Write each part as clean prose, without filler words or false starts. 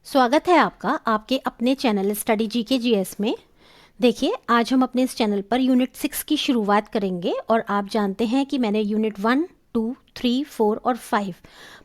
स्वागत है आपका आपके अपने चैनल स्टडी जीके जीएस में। देखिए, आज हम अपने इस चैनल पर यूनिट 6 की शुरुआत करेंगे और आप जानते हैं कि मैंने यूनिट 1, 2, 3, 4 और 5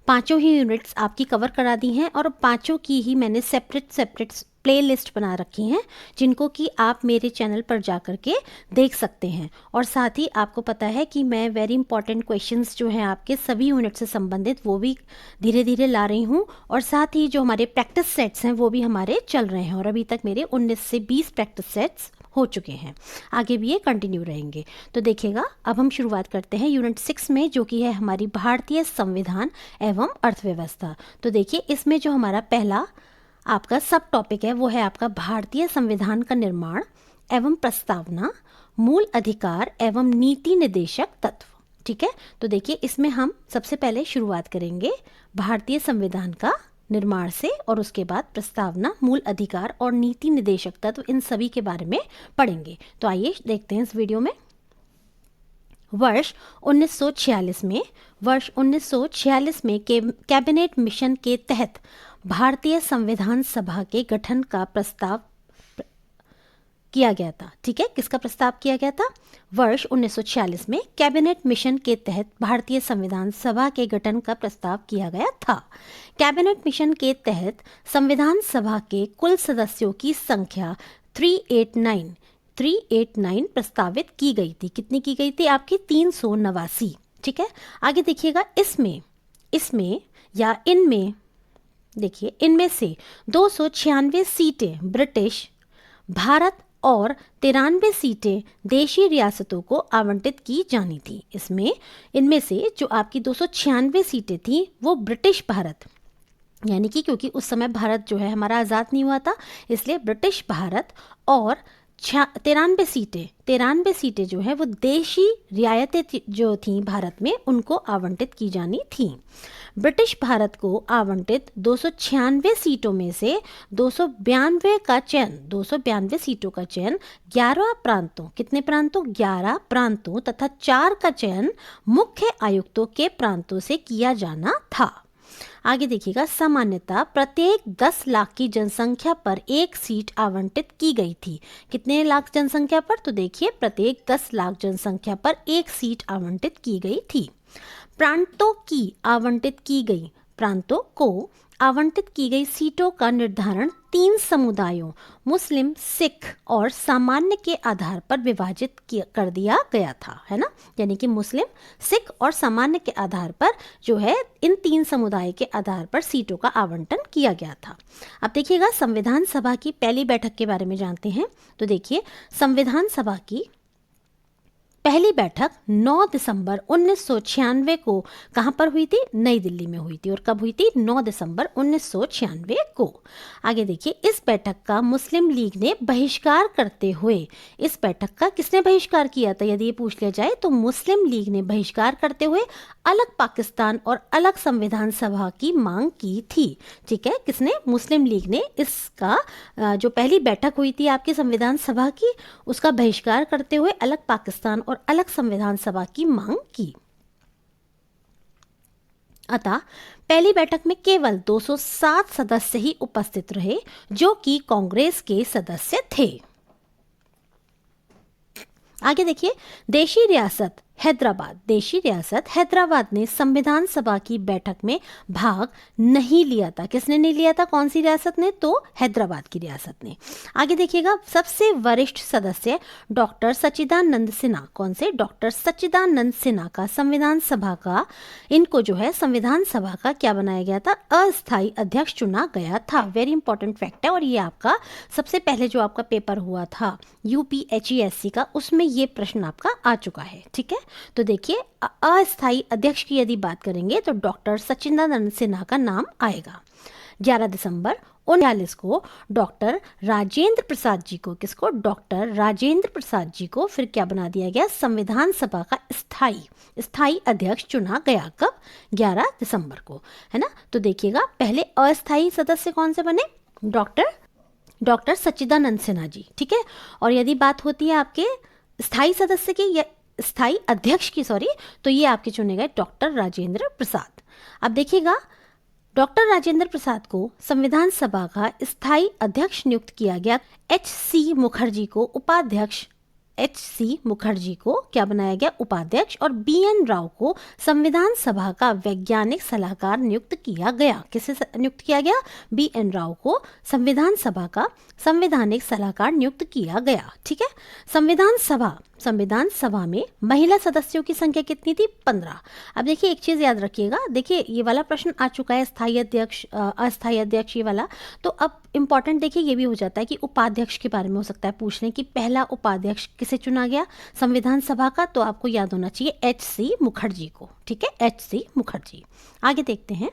पाँचों ही यूनिट्स आपकी कवर करा दी हैं और पाँचों की ही मैंने सेपरेट प्लेलिस्ट बना रखी हैं जिनको कि आप मेरे चैनल पर जा कर के देख सकते हैं। और साथ ही आपको पता है कि मैं वेरी इंपॉर्टेंट क्वेश्चंस जो हैं आपके सभी यूनिट से संबंधित वो भी धीरे धीरे ला रही हूँ, और साथ ही जो हमारे प्रैक्टिस सेट्स हैं वो भी हमारे चल रहे हैं और अभी तक मेरे 19 से 20 प्रैक्टिस सेट्स हो चुके हैं। आगे भी ये कंटिन्यू रहेंगे। तो देखिएगा, अब हम शुरुआत करते हैं यूनिट 6 में, जो कि है हमारी भारतीय संविधान एवं अर्थव्यवस्था। तो देखिए, इसमें जो हमारा पहला आपका सब टॉपिक है वो है आपका भारतीय संविधान का निर्माण एवं प्रस्तावना, मूल अधिकार एवं नीति निर्देशक तत्व। ठीक है, तो देखिए इसमें हम सबसे पहले शुरुआत करेंगे भारतीय संविधान का निर्माण से और उसके बाद प्रस्तावना, मूल अधिकार और नीति निर्देशक तत्व, इन सभी के बारे में पढ़ेंगे। तो आइए देखते हैं इस वीडियो में। वर्ष 1946 में कैबिनेट मिशन के तहत भारतीय संविधान सभा के गठन का प्रस्ताव किया गया था। ठीक है, किसका प्रस्ताव किया गया था? वर्ष 1946 में कैबिनेट मिशन के तहत भारतीय संविधान सभा के गठन का प्रस्ताव किया गया था। कैबिनेट मिशन के तहत संविधान सभा के कुल सदस्यों की संख्या 389 प्रस्तावित की गई थी। कितनी की गई थी? आपकी 389। ठीक है, आगे देखिएगा, इसमें या इनमें, देखिए इनमें से 296 सीटें ब्रिटिश भारत और 93 सीटें देशी रियासतों को आवंटित की जानी थी। इनमें से जो आपकी 296 सीटें थी वो ब्रिटिश भारत, यानी कि क्योंकि उस समय भारत जो है हमारा आज़ाद नहीं हुआ था, इसलिए ब्रिटिश भारत, और 93 सीटें जो है वो देशी रियायतें जो थी भारत में उनको आवंटित की जानी थी। ब्रिटिश भारत को आवंटित 296 सीटों में से 292 सीटों का चयन 11 प्रांतों, कितने प्रांतों? 11 प्रांतों तथा 4 का चयन मुख्य आयुक्तों के प्रांतों से किया जाना था। आगे देखिएगा, सामान्यतः प्रत्येक 10 लाख की जनसंख्या पर एक सीट आवंटित की गई थी। कितने लाख जनसंख्या पर? तो देखिए, प्रत्येक 10 लाख जनसंख्या पर एक सीट आवंटित की गई थी। प्रांतों को आवंटित की गई सीटों का निर्धारण 3 समुदायों मुस्लिम, सिख और सामान्य के आधार पर विभाजित कर दिया गया था, है ना। यानी कि मुस्लिम, सिख और सामान्य के आधार पर जो है इन 3 समुदाय के आधार पर सीटों का आवंटन किया गया था। अब देखिएगा, संविधान सभा की पहली बैठक के बारे में जानते हैं। तो देखिए, संविधान सभा की पहली बैठक 9 दिसंबर 1996 को कहाँ पर हुई थी? नई दिल्ली में हुई थी। और कब हुई थी? 9 दिसंबर 1996 को। आगे देखिए, इस बैठक का मुस्लिम लीग ने बहिष्कार करते हुए, इस बैठक का किसने बहिष्कार किया था यदि ये पूछ लिया जाए तो मुस्लिम लीग ने बहिष्कार करते हुए अलग पाकिस्तान और अलग संविधान सभा की मांग की थी। ठीक है, किसने? मुस्लिम लीग ने इसका जो पहली बैठक हुई थी आपकी संविधान सभा की, उसका बहिष्कार करते हुए अलग पाकिस्तान और अलग संविधान सभा की मांग की। अतः पहली बैठक में केवल 207 सदस्य ही उपस्थित रहे, जो कि कांग्रेस के सदस्य थे। आगे देखिए, देशी रियासत हैदराबाद ने संविधान सभा की बैठक में भाग नहीं लिया था। किसने नहीं लिया था? कौन सी रियासत ने? तो हैदराबाद की रियासत ने। आगे देखिएगा, सबसे वरिष्ठ सदस्य डॉक्टर सच्चिदानंद सिन्हा, कौन से? डॉक्टर सच्चिदानंद सिन्हा का संविधान सभा का, इनको जो है संविधान सभा का क्या बनाया गया था? अस्थायी अध्यक्ष चुना गया था। वेरी इंपॉर्टेंट फैक्ट है, और ये आपका सबसे पहले जो आपका पेपर हुआ था UPHESC का, उसमें ये प्रश्न आपका आ चुका है। ठीक है, तो देखिए, अस्थायी अध्यक्ष की यदि बात करेंगे तो डॉक्टर सच्चिदानंद सिन्हा का नाम आएगा। 11 दिसंबर 1949 को डॉक्टर राजेंद्र प्रसाद जी को, किसको? डॉक्टर राजेंद्र प्रसाद जी को फिर क्या बना दिया गया? संविधान सभा का स्थायी अध्यक्ष चुना गया। कब? 11 दिसंबर को, है ना। तो देखिएगा, पहले अस्थायी सदस्य कौन से बने? डॉक्टर सच्चिदानंद सिन्हा जी। ठीक है, और यदि बात होती है आपके स्थायी सदस्य की या स्थायी अध्यक्ष की, तो ये आपके चुने गए डॉक्टर राजेंद्र प्रसाद। अब देखिएगा, डॉक्टर राजेंद्र प्रसाद को संविधान सभा का स्थायी अध्यक्ष नियुक्त किया गया। H.C. मुखर्जी को उपाध्यक्ष H.C. मुखर्जी को क्या बनाया गया? उपाध्यक्ष। और B.N. राव को संविधान सभा का वैज्ञानिक सलाहकार नियुक्त किया गया। किसे नियुक्त किया गया? B.N. राव को संविधान सभा का संवैधानिक सलाहकार नियुक्त किया गया। ठीक है। संविधान सभा में महिला सदस्यों की संख्या कितनी थी? 15। अब देखिए एक चीज याद रखिएगा, देखिए ये वाला प्रश्न आ चुका है, स्थायी अध्यक्ष अस्थायी अध्यक्ष ये वाला, तो अब इम्पॉर्टेंट देखिए ये भी हो जाता है कि उपाध्यक्ष के बारे में हो सकता है पूछने कि पहला उपाध्यक्ष किसे चुना गया संविधान सभा का, तो आपको याद होना चाहिए H.C. मुखर्जी को। ठीक है, H.C. मुखर्जी। आगे देखते हैं,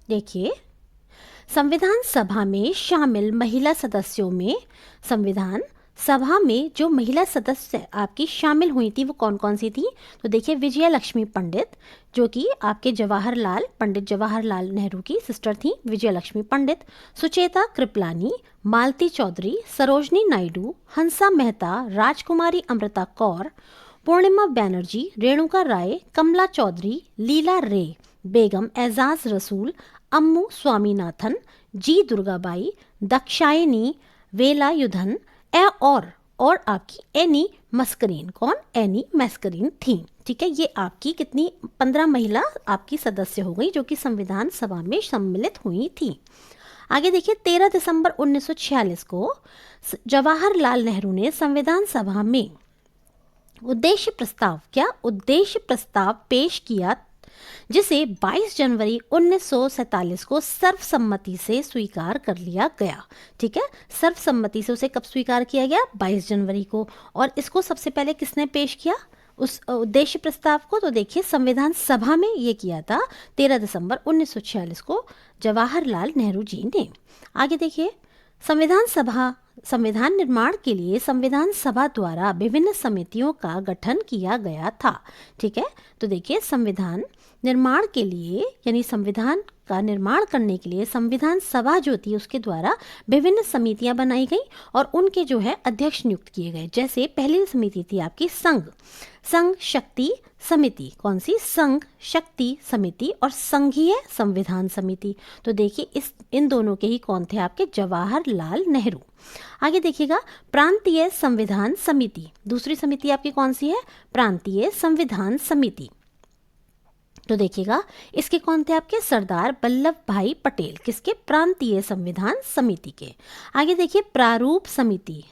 देखिए संविधान सभा में शामिल महिला सदस्यों में संविधान सभा में जो महिला सदस्य आपकी शामिल हुई थी वो कौन कौन सी थी? तो देखिए विजया लक्ष्मी पंडित, जो कि आपके पंडित जवाहरलाल नेहरू की सिस्टर थी, विजया लक्ष्मी पंडित, सुचेता कृपलानी, मालती चौधरी, सरोजनी नायडू, हंसा मेहता, राजकुमारी अमृता कौर, पूर्णिमा बैनर्जी, रेणुका राय, कमला चौधरी, लीला रे, बेगम एजाज रसूल, अम्मू स्वामीनाथन, जी दुर्गाबाई, दक्षायनी वेलायुधन और आपकी एनी मस्करीन। कौन? एनी मस्करीन थी। ठीक है, ये आपकी कितनी 15 महिला आपकी सदस्य हो गई जो कि संविधान सभा में सम्मिलित हुई थी। आगे देखिए 13 दिसंबर 1946 को जवाहरलाल नेहरू ने संविधान सभा में उद्देश्य प्रस्ताव पेश किया, जिसे 22 जनवरी 1947 को सर्वसम्मति से स्वीकार कर लिया गया। ठीक है, सर्वसम्मति से उसे कब स्वीकार किया गया? 22 जनवरी को। और इसको सबसे पहले किसने पेश किया उस उद्देश्य प्रस्ताव को? तो देखिए संविधान सभा में ये किया था 13 दिसंबर 1946 को जवाहरलाल नेहरू जी ने। आगे देखिए संविधान निर्माण के लिए संविधान सभा द्वारा विभिन्न समितियों का गठन किया गया था। ठीक है, तो देखिए संविधान निर्माण के लिए यानी संविधान का निर्माण करने के लिए संविधान सभा जो थी उसके द्वारा विभिन्न समितियां बनाई गई और उनके जो है अध्यक्ष नियुक्त किए गए। जैसे पहली समिति थी आपकी संघ शक्ति समिति। कौन सी? संघ शक्ति समिति और संघीय संविधान समिति। तो देखिए इन दोनों के ही कौन थे? आपके जवाहरलाल नेहरू। आगे देखिएगा प्रांतीय संविधान समिति। दूसरी समिति आपकी कौन सी है? प्रांतीय संविधान समिति। तो देखिएगा इसके कौन थे? आपके सरदार वल्लभ भाई पटेल। किसके? प्रांतीय संविधान समिति के। आगे देखिए प्रारूप समिति,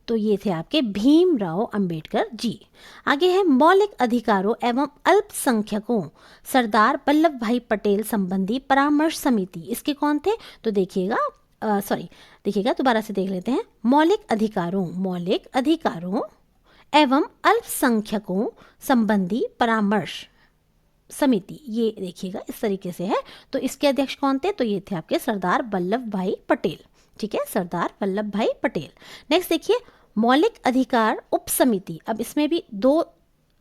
तो ये थे आपके भीमराव अंबेडकर जी। आगे है मौलिक अधिकारों एवं अल्पसंख्यकों सरदार वल्लभ भाई पटेल संबंधी परामर्श समिति। इसके कौन थे? तो देखिएगा दोबारा से देख लेते हैं। मौलिक अधिकारों एवं अल्पसंख्यकों संबंधी परामर्श समिति, ये देखिएगा इस तरीके से है। तो इसके अध्यक्ष कौन थे? तो ये थे आपके सरदार वल्लभ भाई पटेल। ठीक है, सरदार वल्लभ भाई पटेल। नेक्स्ट देखिए मौलिक अधिकार उप समिति। अब इसमें भी 2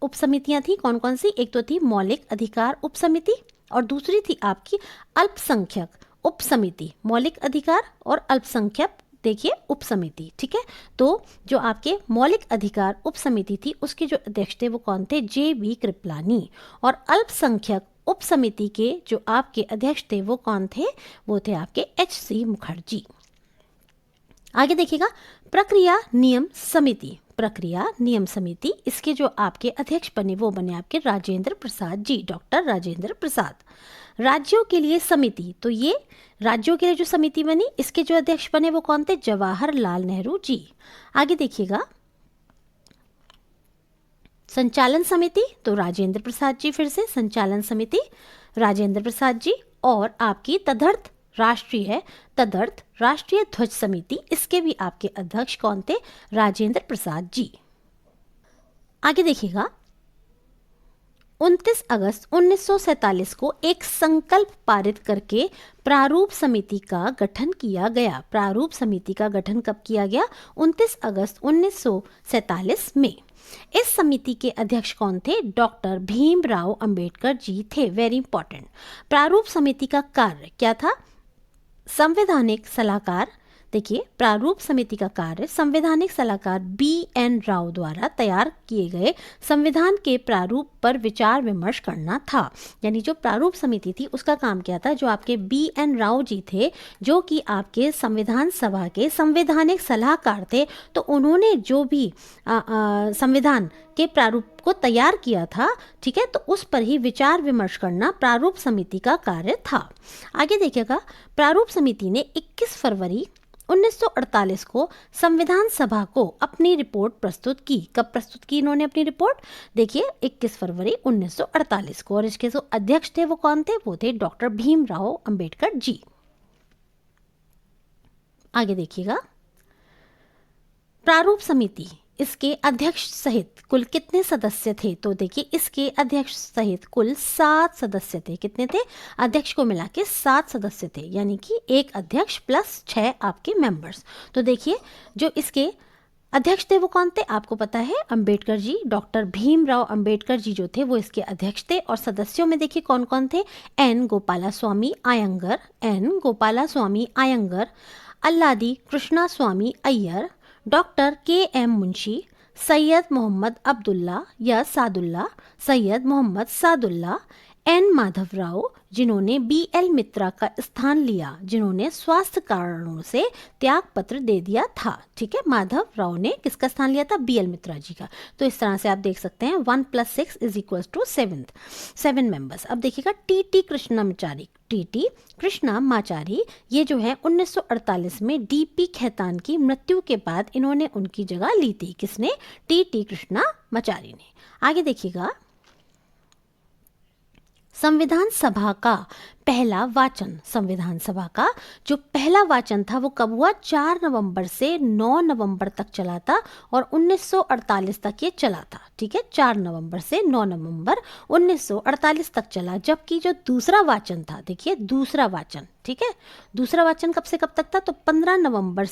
उप समितियां थी। कौन कौन सी? एक तो थी मौलिक अधिकार उप समिति और दूसरी थी आपकी अल्पसंख्यक उप समिति। मौलिक अधिकार और अल्पसंख्यक देखिए उप समिति। ठीक है, तो जो आपके मौलिक अधिकार उप समिति थी उसके जो अध्यक्ष थे वो कौन थे? J.B. कृपलानी। और अल्पसंख्यक उप समिति के जो आपके अध्यक्ष थे वो कौन थे? वो थे आपके H.C. मुखर्जी। आगे देखिएगा प्रक्रिया नियम समिति। इसके जो आपके अध्यक्ष बने वो बने आपके राजेंद्र प्रसाद जी, डॉक्टर राजेंद्र प्रसाद। राज्यों के लिए समिति, तो ये राज्यों के लिए जो समिति बनी इसके जो अध्यक्ष बने वो कौन थे? जवाहरलाल नेहरू जी। आगे देखिएगा संचालन समिति, तो राजेंद्र प्रसाद जी। फिर से संचालन समिति राजेंद्र प्रसाद जी। और आपकी तदर्थ राष्ट्रीय ध्वज समिति, इसके भी आपके अध्यक्ष कौन थे? राजेंद्र प्रसाद जी। आगे देखिएगा 29 अगस्त 1947 को एक संकल्प पारित करके प्रारूप समिति का गठन किया गया। प्रारूप समिति का गठन कब किया गया? 29 अगस्त 1947 में। इस समिति के अध्यक्ष कौन थे? डॉक्टर भीमराव अंबेडकर जी थे। Very important. प्रारूप समिति का कार्य क्या था? संवैधानिक सलाहकार देखिए, प्रारूप समिति का कार्य संवैधानिक सलाहकार B.N. राव द्वारा तैयार किए गए संविधान के प्रारूप पर विचार विमर्श करना था। यानी जो प्रारूप समिति थी उसका काम क्या था, जो आपके B.N. राव जी थे, जो कि आपके संविधान सभा के संवैधानिक सलाहकार थे, तो उन्होंने जो भी संविधान के प्रारूप को तैयार किया था, ठीक है, तो उस पर ही विचार विमर्श करना प्रारूप समिति का कार्य था। आगे देखिएगा, प्रारूप समिति ने 21 फरवरी 1948 को संविधान सभा को अपनी रिपोर्ट प्रस्तुत की। कब प्रस्तुत की इन्होंने अपनी रिपोर्ट? देखिए, 21 फरवरी 1948 को। और इसके जो अध्यक्ष थे वो कौन थे? वो थे डॉक्टर भीमराव अंबेडकर जी। आगे देखिएगा, प्रारूप समिति, इसके अध्यक्ष सहित कुल कितने सदस्य थे? तो देखिए, इसके अध्यक्ष सहित कुल 7 सदस्य थे। कितने थे? अध्यक्ष को मिला के 7 सदस्य थे, यानी कि एक अध्यक्ष प्लस 6 आपके मेंबर्स। तो देखिए, जो इसके अध्यक्ष थे वो कौन थे? आपको पता है, अंबेडकर जी, डॉक्टर भीमराव अंबेडकर जी जो थे वो इसके अध्यक्ष थे। और सदस्यों में देखिए कौन कौन थे? एन गोपालास्वामी अयंगर, अल्लादी कृष्णा स्वामी अय्यर, डॉक्टर K.M. मुंशी, सैयद मोहम्मद अब्दुल्ला या सादुल्ला, सैयद मोहम्मद सादुल्ला, एन माधवराव, जिन्होंने B.L. मित्रा का स्थान लिया, जिन्होंने स्वास्थ्य कारणों से त्याग पत्र दे दिया था। ठीक है, माधवराव ने किसका स्थान लिया था? B.L. मित्रा जी का। तो इस तरह से आप देख सकते हैं 1 + 6 = 7 मेंबर्स। अब देखिएगा, T.T. कृष्णामाचारी, ये जो है 1948 में D.P. खेतान की मृत्यु के बाद इन्होंने उनकी जगह ली थी। किसने? T.T. कृष्णामाचारी ने। आगे देखिएगा, संविधान सभा का पहला वाचन, संविधान सभा का जो पहला वाचन था वो कब हुआ? 4 नवंबर से 9 नवंबर तक चला था और 1948 तक ये चला था। ठीक है, 4 नवंबर से 9 नवंबर 1948 तक चला। जबकि जो दूसरा वाचन था, देखिए दूसरा वाचन, ठीक है, दूसरा वाचन कब से कब तक था? तो 15 नवंबर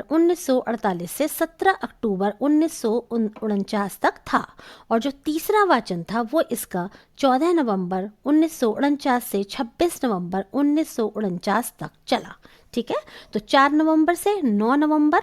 1948 से 17 अक्टूबर 1949 तक था। और जो तीसरा वाचन था वो इसका 14 नवंबर 1949 से 26 नवंबर 1949 तक चला। ठीक है, तो 4 नवंबर से 9 नवंबर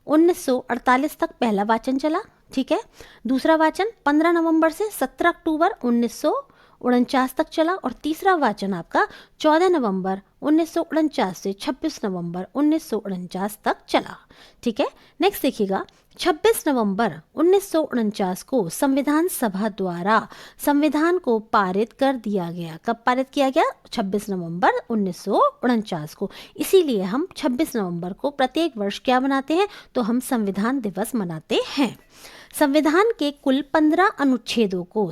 1948 तक पहला वाचन चला। ठीक है, दूसरा वाचन 15 नवंबर से 17 अक्टूबर 1949 तक चला। और तीसरा वाचन आपका 14 नवंबर 1949 से 26 नवंबर 1949 तक चला। ठीक है, नेक्स्ट देखिएगा, 26 नवंबर 1949 को संविधान सभा द्वारा संविधान को पारित कर दिया गया। कब पारित किया गया? 26 नवंबर 1949 को। इसीलिए हम 26 नवंबर को प्रत्येक वर्ष क्या मनाते हैं? तो हम संविधान दिवस मनाते हैं। संविधान के कुल 15 अनुच्छेदों को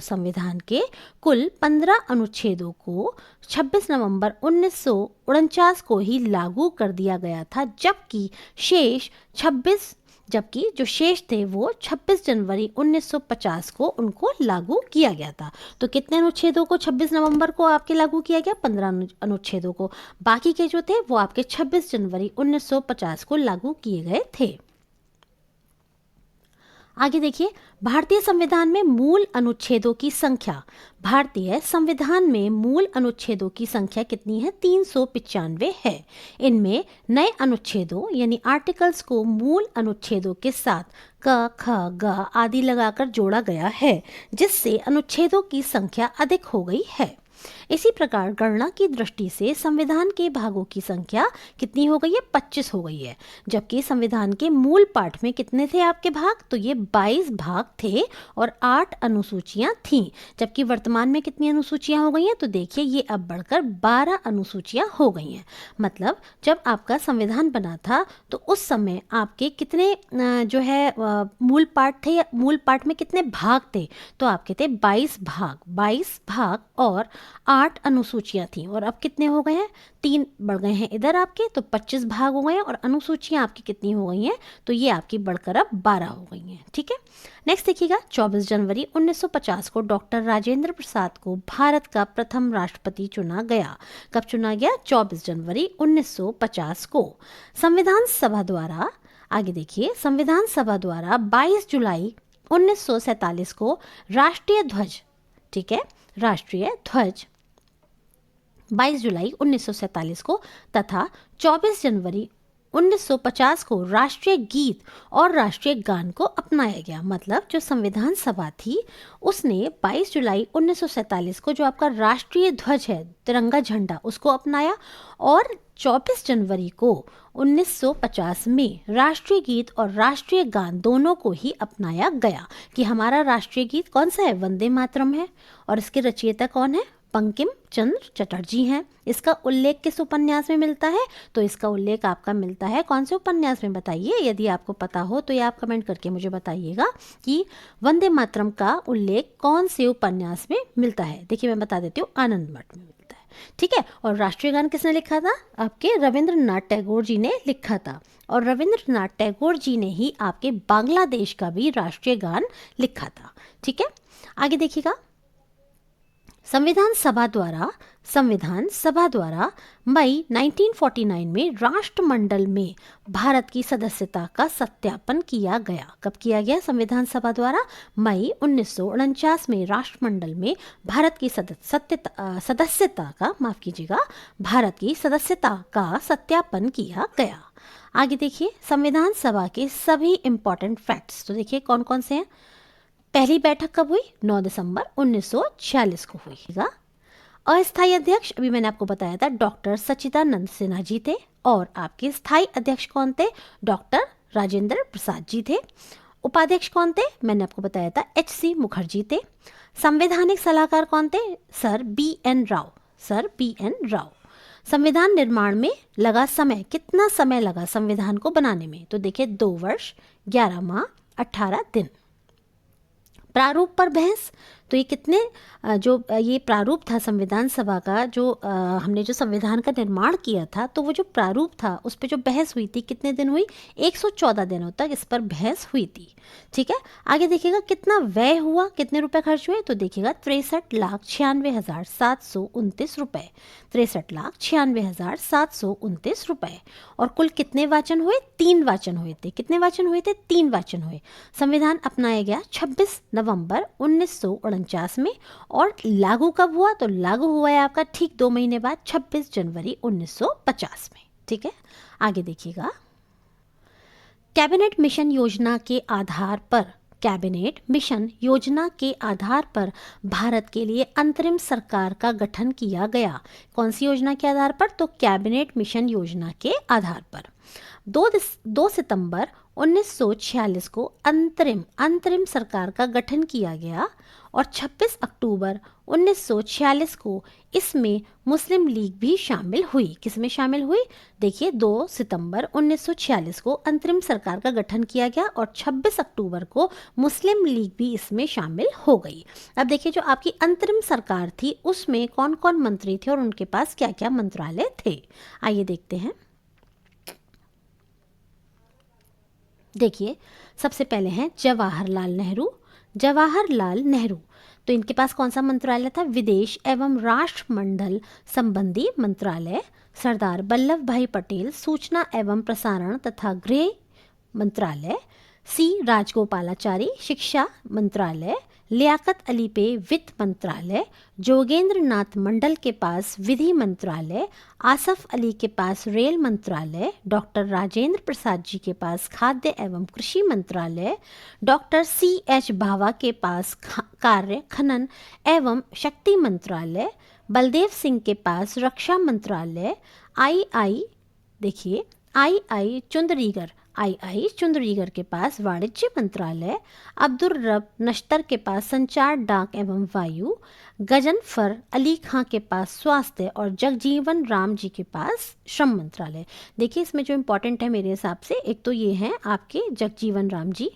26 नवंबर 1949 को ही लागू कर दिया गया था, जबकि जो शेष थे वो 26 जनवरी 1950 को उनको लागू किया गया था। तो कितने अनुच्छेदों को 26 नवंबर को आपके लागू किया गया? 15 अनुच्छेदों को। बाकी के जो थे वो आपके 26 जनवरी 1950 को लागू किए गए थे। आगे देखिए, भारतीय संविधान में मूल अनुच्छेदों की संख्या, भारतीय संविधान में मूल अनुच्छेदों की संख्या कितनी है? 395 है। इनमें नए अनुच्छेदों यानी आर्टिकल्स को मूल अनुच्छेदों के साथ क, ख, ग आदि लगाकर जोड़ा गया है, जिससे अनुच्छेदों की संख्या अधिक हो गई है। इसी प्रकार गणना की दृष्टि से संविधान के भागों की संख्या कितनी हो गई है? 25 हो गई है। जबकि संविधान के मूल पाठ में कितने थे आपके भाग? तो ये 22 भाग थे और 8 अनुसूचियां थीं। जबकि वर्तमान में कितनी अनुसूचियां हो गई हैं? तो देखिए, ये अब बढ़कर 12 अनुसूचियां हो गई हैं। मतलब जब आपका संविधान बना था तो उस समय आपके कितने जो है मूल पाठ थे, या मूल पाठ में कितने भाग थे? तो आपके थे 22 भाग और 8 अनुसूचियां थी। और अब कितने हो गए हैं? 3 बढ़ गए हैं इधर आपके, तो 25 भाग हो गए हैं। और अनुसूचियां आपकी कितनी हो गई हैं? तो ये आपकी बढ़कर अब 12 हो गई हैं। ठीक है, नेक्स्ट देखिएगा, 24 जनवरी 1950 को डॉक्टर राजेंद्र प्रसाद को भारत का प्रथम राष्ट्रपति चुना गया। कब चुना गया? 24 जनवरी 1950 को। संविधान सभा द्वारा, आगे देखिए, संविधान सभा द्वारा 22 जुलाई 1947 को राष्ट्रीय ध्वज, ठीक है, राष्ट्रीय ध्वज 22 जुलाई 1947 को तथा 24 जनवरी 1950 को राष्ट्रीय गीत और राष्ट्रीय गान को अपनाया गया। मतलब जो संविधान सभा थी उसने 22 जुलाई 1947 को जो आपका राष्ट्रीय ध्वज है, तिरंगा झंडा, उसको अपनाया और 24 जनवरी को 1950 में राष्ट्रीय गीत और राष्ट्रीय गान दोनों को ही अपनाया गया। कि हमारा राष्ट्रीय गीत कौन सा है? वंदे मातरम है। और इसके रचयिता कौन है? बंकिम चंद्र चटर्जी हैं। इसका उल्लेख किस उपन्यास में मिलता है? तो इसका उल्लेख आपका मिलता है कौन से उपन्यास में? बताइए, यदि आपको पता हो तो ये आप कमेंट करके मुझे बताइएगा कि वंदे मातरम का उल्लेख कौन से उपन्यास में मिलता है। देखिए मैं बता देती हूँ, आनंद मठ में मिलता है। ठीक है। और राष्ट्रीय गान किसने लिखा था? आपके रविंद्रनाथ टैगोर जी ने लिखा था। और रविंद्रनाथ टैगोर जी ने ही आपके बांग्लादेश का भी राष्ट्रीय गान लिखा था। ठीक है, आगे देखिएगा। संविधान सभा द्वारा मई 1949 में राष्ट्रमंडल में भारत की सदस्यता का सत्यापन किया गया। कब किया गया? संविधान सभा द्वारा मई 1949 में राष्ट्रमंडल में भारत की सदस्यता का, माफ कीजिएगा, भारत की सदस्यता का सत्यापन किया गया। आगे देखिए, संविधान सभा के सभी इंपॉर्टेंट फैक्ट्स। तो देखिए कौन कौन से हैं। पहली बैठक कब हुई? 9 दिसंबर 1946 को हुई। अस्थायी अध्यक्ष अभी मैंने आपको बताया था, डॉक्टर सच्चिदानंद सिन्हा जी थे। और आपके स्थायी अध्यक्ष कौन थे? डॉक्टर राजेंद्र प्रसाद जी थे। उपाध्यक्ष कौन थे? मैंने आपको बताया था, एच.सी. मुखर्जी थे। संवैधानिक सलाहकार कौन थे? Sir B N. राव। संविधान निर्माण में लगा समय, कितना समय लगा संविधान को बनाने में? तो देखिए 2 वर्ष 11 माह 18 दिन। प्रारूप पर बहस, तो ये कितने जो ये प्रारूप था संविधान सभा का, जो हमने जो संविधान का निर्माण किया था, तो वो जो प्रारूप था उस पर जो बहस हुई थी कितने दिन हुई? 114 दिनों तक इस पर बहस हुई थी। ठीक है, आगे देखिएगा कितना व्यय हुआ, कितने रुपए खर्च हुए? तो देखिएगा 63,96,729 रुपए, 63,96,729 रुपए। और कुल कितने वाचन हुए? 3 वाचन हुए थे। कितने वाचन हुए थे? 3 वाचन हुए। संविधान अपनाया गया 26 नवंबर 1949 में। और लागू कब हुआ? तो लागू हुआ है आपका ठीक 2 महीने बाद, 26 जनवरी 1950 में। ठीक है, आगे देखिएगा। कैबिनेट मिशन योजना के आधार पर भारत के लिए अंतरिम सरकार का गठन किया गया। कौन सी योजना के आधार पर? तो कैबिनेट मिशन योजना के आधार पर 2 सितंबर 1946 को अंतरिम सरकार का गठन किया गया। और 26 अक्टूबर 1946 को इसमें मुस्लिम लीग भी शामिल हुई। किसमें शामिल हुई? देखिए 2 सितंबर 1946 को अंतरिम सरकार का गठन किया गया और 26 अक्टूबर को मुस्लिम लीग भी इसमें शामिल हो गई। अब देखिए जो आपकी अंतरिम सरकार थी उसमें कौन कौन मंत्री थे और उनके पास क्या क्या मंत्रालय थे, आइए देखते हैं। देखिए सबसे पहले हैं जवाहरलाल नेहरू। तो इनके पास कौन सा मंत्रालय था? विदेश एवं राष्ट्रमंडल संबंधी मंत्रालय। सरदार वल्लभ भाई पटेल सूचना एवं प्रसारण तथा गृह मंत्रालय। सी राजगोपालाचारी शिक्षा मंत्रालय। लियाकत अली पे वित्त मंत्रालय। जोगेंद्र नाथ मंडल के पास विधि मंत्रालय। आसफ अली के पास रेल मंत्रालय। डॉक्टर राजेंद्र प्रसाद जी के पास खाद्य एवं कृषि मंत्रालय। Doctor C.H. भाभा के पास कार्य खनन एवं शक्ति मंत्रालय। बलदेव सिंह के पास रक्षा मंत्रालय। आई चुंदरीगर के पास वाणिज्य मंत्रालय। अब्दुल रब नश्तर के पास संचार डाक एवं वायु। गजनफर अली खां के पास स्वास्थ्य और जगजीवन राम जी के पास श्रम मंत्रालय। देखिए इसमें जो इम्पोर्टेंट है मेरे हिसाब से, एक तो ये हैं आपके जगजीवन राम जी,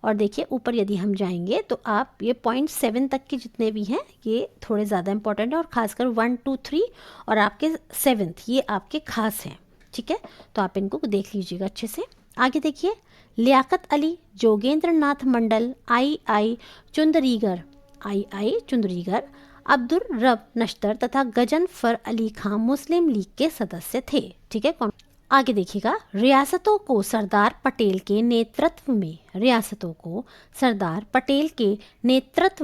और देखिए ऊपर यदि हम जाएंगे तो आप ये पॉइंट 7 तक के जितने भी हैं ये थोड़े ज़्यादा इंपॉर्टेंट है, और खासकर 1, 2, 3 और आपके 7th ये आपके खास हैं। ठीक है, तो आप इनको देख लीजिएगा अच्छे से। आगे देखिए लियाकत अली, जोगेंद्र नाथ मंडल, आई चुंदरीगर, अब्दुल रब नश्तर तथा गजनफर अली खां मुस्लिम लीग के सदस्य थे। ठीक है, आगे देखिएगा रियासतों को सरदार पटेल के नेतृत्व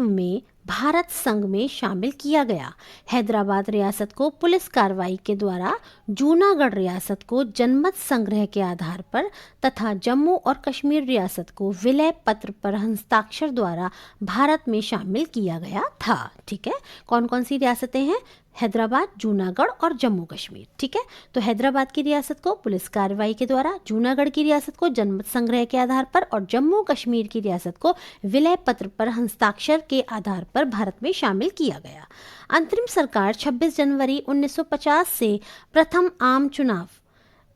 में भारत संघ में शामिल किया गया। हैदराबाद रियासत को पुलिस कार्रवाई के द्वारा, जूनागढ़ रियासत को जनमत संग्रह के आधार पर तथा जम्मू और कश्मीर रियासत को विलय पत्र पर हस्ताक्षर द्वारा भारत में शामिल किया गया था। ठीक है, कौन कौन सी रियासतें हैं? हैदराबाद, जूनागढ़ और जम्मू कश्मीर। ठीक है, तो हैदराबाद की रियासत को पुलिस कार्रवाई के द्वारा, जूनागढ़ की रियासत को जनमत संग्रह के आधार पर और जम्मू कश्मीर की रियासत को विलय पत्र पर हस्ताक्षर के आधार पर भारत में शामिल किया गया। अंतरिम सरकार 26 जनवरी 1950 से प्रथम आम चुनाव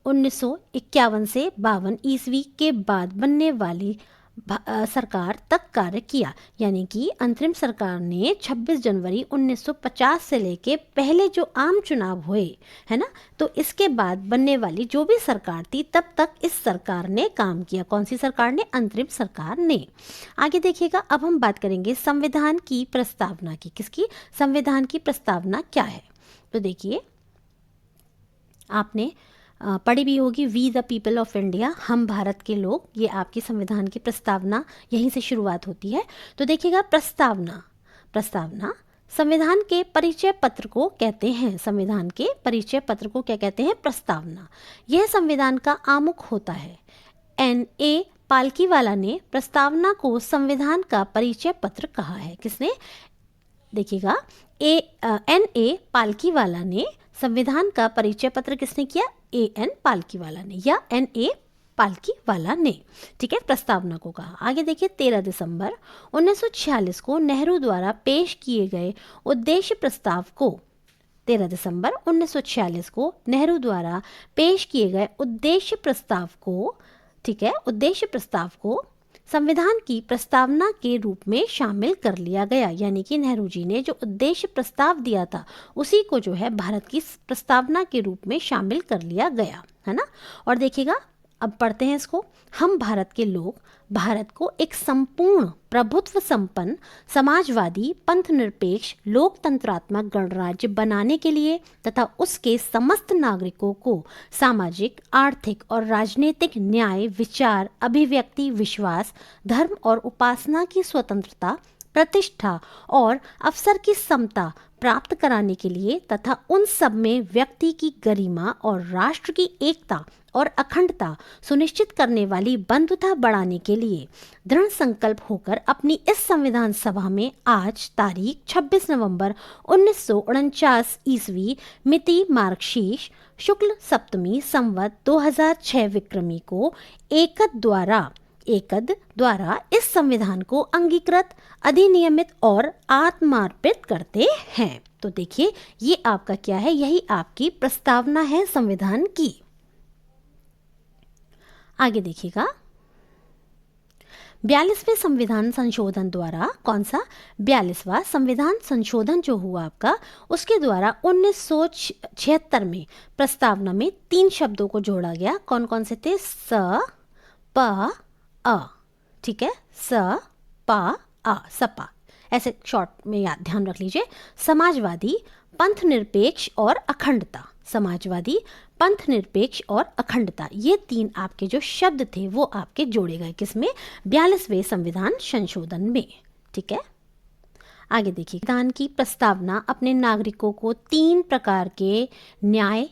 1951 से 52 ईस्वी के बाद बनने वाली सरकार तक कार्य किया। यानी कि अंतरिम सरकार ने 26 जनवरी 1950 से लेके पहले जो आम चुनाव हुए है ना, तो इसके बाद बनने वाली जो भी सरकार थी तब तक इस सरकार ने काम किया। कौन सी सरकार ने? अंतरिम सरकार ने। आगे देखिएगा, अब हम बात करेंगे संविधान की प्रस्तावना की। किसकी? संविधान की प्रस्तावना क्या है? तो देखिए, आपने पढ़ी भी होगी, we the people of India, हम भारत के लोग। ये आपकी संविधान की प्रस्तावना यहीं से शुरुआत होती है। तो देखिएगा, प्रस्तावना संविधान के परिचय पत्र को कहते हैं। संविधान के परिचय पत्र को क्या कहते हैं? प्रस्तावना। यह संविधान का आमुख होता है। N.A. पालकीवाला ने प्रस्तावना को संविधान का परिचय पत्र कहा है। किसने? देखिएगा, N.A. पालकीवाला ने संविधान का परिचय पत्र किसने किया? A.N. पालकीवाला ने या N.A. पालकीवाला ने। ठीक है, प्रस्तावना को कहा। आगे देखिए, 13 दिसंबर 1946 को नेहरू द्वारा पेश किए गए उद्देश्य प्रस्ताव को 13 दिसंबर 1946 को नेहरू द्वारा पेश किए गए उद्देश्य प्रस्ताव को, ठीक है, उद्देश्य प्रस्ताव को संविधान की प्रस्तावना के रूप में शामिल कर लिया गया। यानी कि नेहरू जी ने जो उद्देश्य प्रस्ताव दिया था उसी को जो है भारत की प्रस्तावना के रूप में शामिल कर लिया गया, है ना। और देखिएगा, अब पढ़ते हैं इसको। हम भारत के लोग भारत को एक संपूर्ण प्रभुत्व संपन्न समाजवादी पंथनिरपेक्ष लोकतंत्रात्मक गणराज्य बनाने के लिए तथा उसके समस्त नागरिकों को सामाजिक, आर्थिक और राजनीतिक न्याय, विचार, अभिव्यक्ति, विश्वास, धर्म और उपासना की स्वतंत्रता, प्रतिष्ठा और अवसर की समता प्राप्त कराने के लिए तथा उन सब में व्यक्ति की गरिमा और राष्ट्र की एकता और अखंडता सुनिश्चित करने वाली बंधुता बढ़ाने के लिए दृढ़ संकल्प होकर अपनी इस संविधान सभा में आज तारीख 26 नवंबर 1949 ईस्वी मिति मार्गशीर्ष शुक्ल सप्तमी संवत 2006 विक्रमी को एकद द्वारा इस संविधान को अंगीकृत, अधिनियमित और आत्मार्पित करते हैं। तो देखिए, ये आपका क्या है? यही आपकी प्रस्तावना है संविधान की। आगे देखिएगा, 42वें संविधान संशोधन द्वारा, कौन सा? 42वां संविधान संशोधन जो हुआ आपका, उसके द्वारा 1976 में प्रस्तावना में 3 शब्दों को जोड़ा गया। कौन कौन से थे? स, प, अ। ठीक है, स, प, अ, सपा। ऐसे शॉर्ट में याद ध्यान रख लीजिए। समाजवादी, पंथनिरपेक्ष और अखंडता। समाजवादी, पंथनिरपेक्ष और अखंडता, ये 3 आपके जो शब्द थे वो आपके जोड़े गए। किसमें? 42वें संविधान संशोधन में। ठीक है, आगे देखिए, संविधान की प्रस्तावना अपने नागरिकों को 3 प्रकार के न्याय,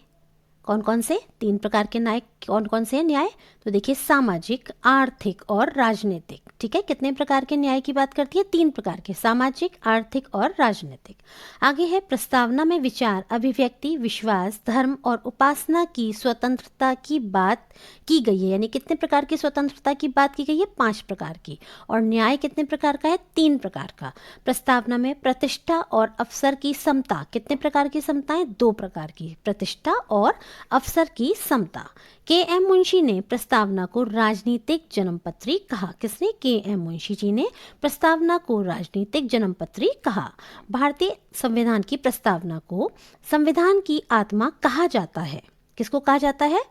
कौन कौन से? 3 प्रकार के न्याय कौन कौन से न्याय? तो देखिए, सामाजिक, आर्थिक और राजनीतिक। ठीक है, कितने प्रकार के न्याय की बात करती है? 3 प्रकार के, सामाजिक, आर्थिक और राजनीतिक। आगे है, प्रस्तावना में विचार, अभिव्यक्ति, विश्वास, धर्म और उपासना की स्वतंत्रता की बात की गई है। यानी कितने प्रकार की स्वतंत्रता की बात की गई है? 5 प्रकार की। और न्याय कितने प्रकार का है? 3 प्रकार का। प्रस्तावना में प्रतिष्ठा और अवसर की समता, कितने प्रकार की समताएं? 2 प्रकार की, प्रतिष्ठा और अवसर की समता। के.एम. मुंशी ने प्रस्तावना को राजनीतिक जन्मपत्री कहा। किसने? के.एम. मुंशी जी ने प्रस्तावना को राजनीतिक जन्मपत्री कहा। भारतीय संविधान की प्रस्तावना को संविधान की आत्मा कहा जाता है। किसको कहा जाता है?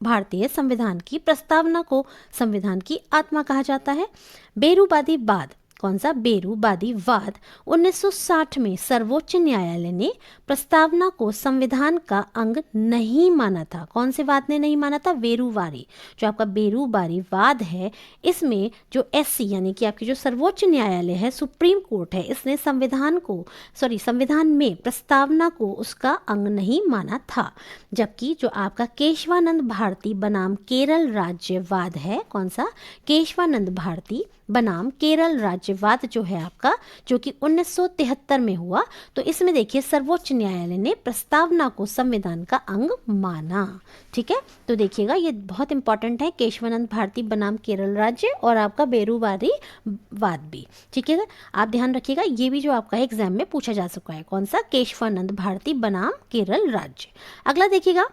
भारतीय संविधान की प्रस्तावना को संविधान की आत्मा कहा जाता है। बेरूबादी बाद कौन सा? बेरूवादीवाद। 1960 में सर्वोच्च न्यायालय ने प्रस्तावना को संविधान का अंग नहीं माना था। कौन से वाद ने नहीं माना था? बेरूवारी। जो आपका बेरूवारीवाद है, इसमें जो एससी यानी कि आपकी जो सर्वोच्च न्यायालय है, सुप्रीम कोर्ट है, इसने संविधान में प्रस्तावना को उसका अंग नहीं माना था। जबकि जो आपका केशवानंद भारती बनाम केरल राज्यवाद है, कौन सा? केशवानंद भारती बनाम केरल राज्यवाद जो है आपका, जो कि 1973 में हुआ, तो इसमें देखिए सर्वोच्च न्यायालय ने प्रस्तावना को संविधान का अंग माना। ठीक है, तो देखिएगा ये बहुत इंपॉर्टेंट है, केशवानंद भारती बनाम केरल राज्य और आपका बेरूवारीवाद भी। ठीक है, आप ध्यान रखिएगा, ये भी जो आपका एग्जाम में पूछा जा चुका है, कौन सा? केशवानंद भारती बनाम केरल राज्य। अगला देखिएगा,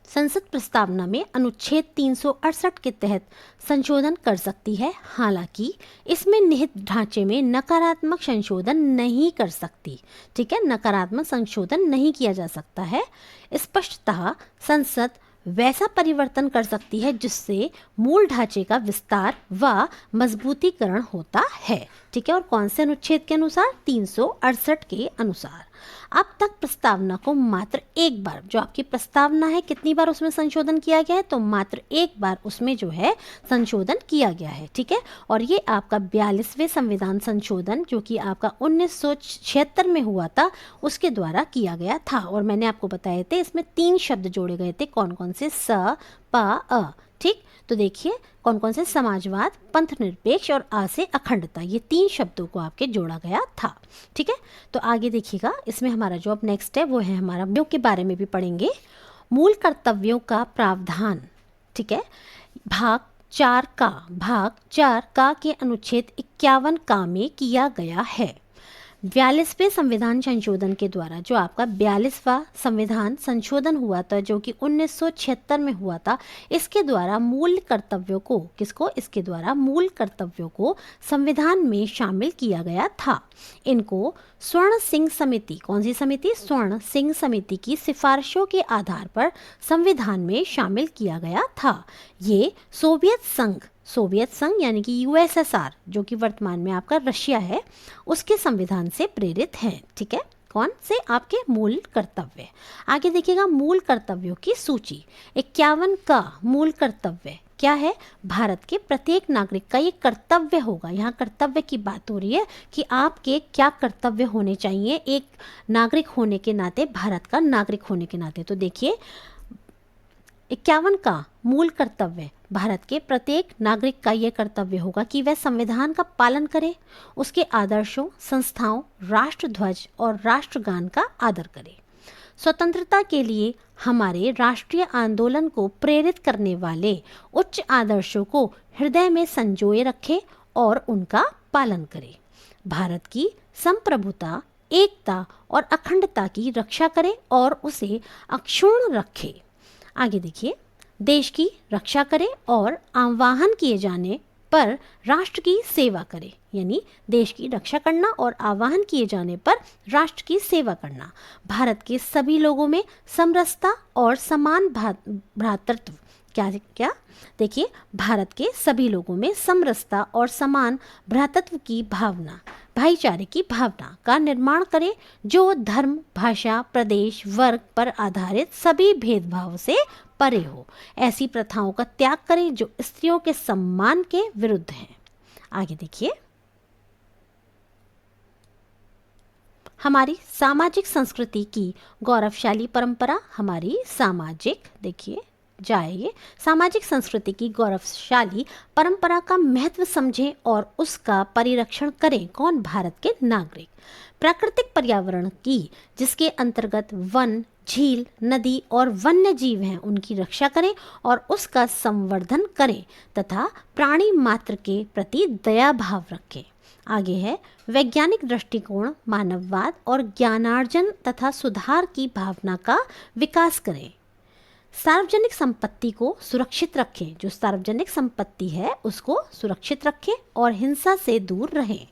संसद प्रस्तावना में अनुच्छेद 368 के तहत संशोधन कर सकती है, हालांकि इसमें निहित ढांचे में नकारात्मक संशोधन नहीं कर सकती। ठीक है, नकारात्मक संशोधन नहीं किया जा सकता है। स्पष्टतः संसद वैसा परिवर्तन कर सकती है जिससे मूल ढांचे का विस्तार व मजबूतीकरण होता है। ठीक है, और कौन से अनुच्छेद के अनुसार? 368 के अनुसार। अब तक प्रस्तावना को मात्र एक बार, जो आपकी प्रस्तावना है, कितनी बार उसमें संशोधन किया गया है? तो मात्र एक बार उसमें जो है संशोधन किया गया है। ठीक है, और ये आपका 42वें संविधान संशोधन जो कि आपका 1976 में हुआ था, उसके द्वारा किया गया था। और मैंने आपको बताए थे इसमें 3 शब्द जोड़े गए थे, कौन कौन से? स, प, अ। ठीक, तो देखिए कौन कौन से? समाजवाद, पंथ निरपेक्ष और आ से अखंडता, ये 3 शब्दों को आपके जोड़ा गया था। ठीक है, तो आगे देखिएगा, इसमें हमारा जो अब नेक्स्ट है वो है हमारा कर्तव्यों के बारे में भी पढ़ेंगे। मूल कर्तव्यों का प्रावधान, ठीक है, भाग 4 का के अनुच्छेद 51 का में किया गया है। 42वें संविधान संशोधन के द्वारा जो आपका 42वां संविधान संशोधन हुआ था, जो कि 1976 में हुआ था, इसके द्वारा मूल कर्तव्यों को, किसको? इसके द्वारा मूल कर्तव्यों को संविधान में शामिल किया गया था। इनको स्वर्ण सिंह समिति, कौन सी समिति? स्वर्ण सिंह समिति की सिफारिशों के आधार पर संविधान में शामिल किया गया था। ये सोवियत संघ यानी कि यूएसएसआर, जो कि वर्तमान में आपका रशिया है, उसके संविधान से प्रेरित है। ठीक है, कौन से? आपके मूल कर्तव्य। आगे देखिएगा, मूल कर्तव्यों की सूची। 51 का मूल कर्तव्य क्या है? भारत के प्रत्येक नागरिक का ये कर्तव्य होगा। यहाँ कर्तव्य की बात हो रही है कि आपके क्या कर्तव्य होने चाहिए एक नागरिक होने के नाते, भारत का नागरिक होने के नाते। तो देखिए 51 का मूल कर्तव्य, भारत के प्रत्येक नागरिक का यह कर्तव्य होगा कि वह संविधान का पालन करे, उसके आदर्शों, संस्थाओं, राष्ट्रध्वज और राष्ट्रगान का आदर करे। स्वतंत्रता के लिए हमारे राष्ट्रीय आंदोलन को प्रेरित करने वाले उच्च आदर्शों को हृदय में संजोए रखे और उनका पालन करे। भारत की संप्रभुता, एकता और अखंडता की रक्षा करे और उसे अक्षुण्ण रखे। आगे देखिए, देश की रक्षा करे और आह्वान किए जाने पर राष्ट्र की सेवा करे, यानी देश की रक्षा करना और आह्वान किए जाने पर राष्ट्र की सेवा करना। भारत के सभी लोगों में समरसता और समान भ्रातृत्व, क्या देखिए, भारत के सभी लोगों में समरसता और समान भ्रातृत्व की भावना, भाईचारे की भावना का निर्माण करे, जो धर्म, भाषा, प्रदेश, वर्ग पर आधारित सभी भेदभाव से परे हो। ऐसी प्रथाओं का त्याग करें जो स्त्रियों के सम्मान के विरुद्ध हैं। आगे देखिए, हमारी सामाजिक संस्कृति की गौरवशाली परंपरा, हमारी सामाजिक, देखिए जाइए, सामाजिक संस्कृति की गौरवशाली परंपरा का महत्व समझें और उसका परिरक्षण करें। कौन? भारत के नागरिक। प्राकृतिक पर्यावरण की, जिसके अंतर्गत वन, झील, नदी और वन्य जीव हैं, उनकी रक्षा करें और उसका संवर्धन करें तथा प्राणी मात्र के प्रति दया भाव रखें। आगे है वैज्ञानिक दृष्टिकोण, मानववाद और ज्ञानार्जन तथा सुधार की भावना का विकास करें। सार्वजनिक संपत्ति को सुरक्षित रखें, जो सार्वजनिक संपत्ति है उसको सुरक्षित रखें और हिंसा से दूर रहें।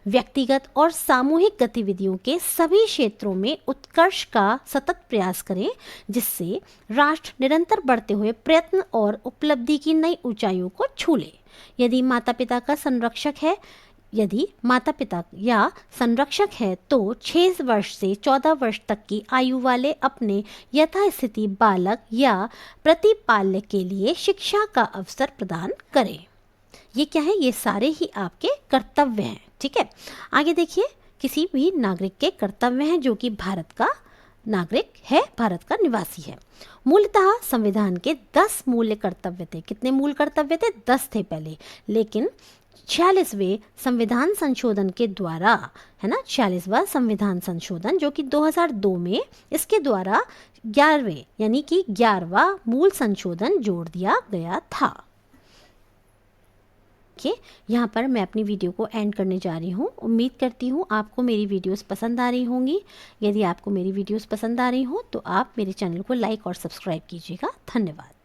व्यक्तिगत और सामूहिक गतिविधियों के सभी क्षेत्रों में उत्कर्ष का सतत प्रयास करें, जिससे राष्ट्र निरंतर बढ़ते हुए प्रयत्न और उपलब्धि की नई ऊंचाइयों को छू ले। यदि माता पिता का संरक्षक है यदि माता पिता या संरक्षक है तो 6 वर्ष से 14 वर्ष तक की आयु वाले अपने यथास्थिति बालक या प्रतिपाल्य के लिए शिक्षा का अवसर प्रदान करें। ये क्या है? ये सारे ही आपके कर्तव्य हैं। ठीक है, आगे देखिए, किसी भी नागरिक के कर्तव्य हैं जो कि भारत का नागरिक है, भारत का निवासी है। मूलतः संविधान के 10 मूल कर्तव्य थे। कितने मूल कर्तव्य थे? 10 थे पहले, लेकिन 46वें संविधान संशोधन के द्वारा, है ना, 46वां संविधान संशोधन जो कि 2002 में, इसके द्वारा 11वें यानी कि 11वां मूल संशोधन जोड़ दिया गया था। यहाँ पर मैं अपनी वीडियो को एंड करने जा रही हूँ। उम्मीद करती हूँ आपको मेरी वीडियोस पसंद आ रही होंगी। यदि आपको मेरी वीडियोस पसंद आ रही हो तो आप मेरे चैनल को लाइक और सब्सक्राइब कीजिएगा। धन्यवाद।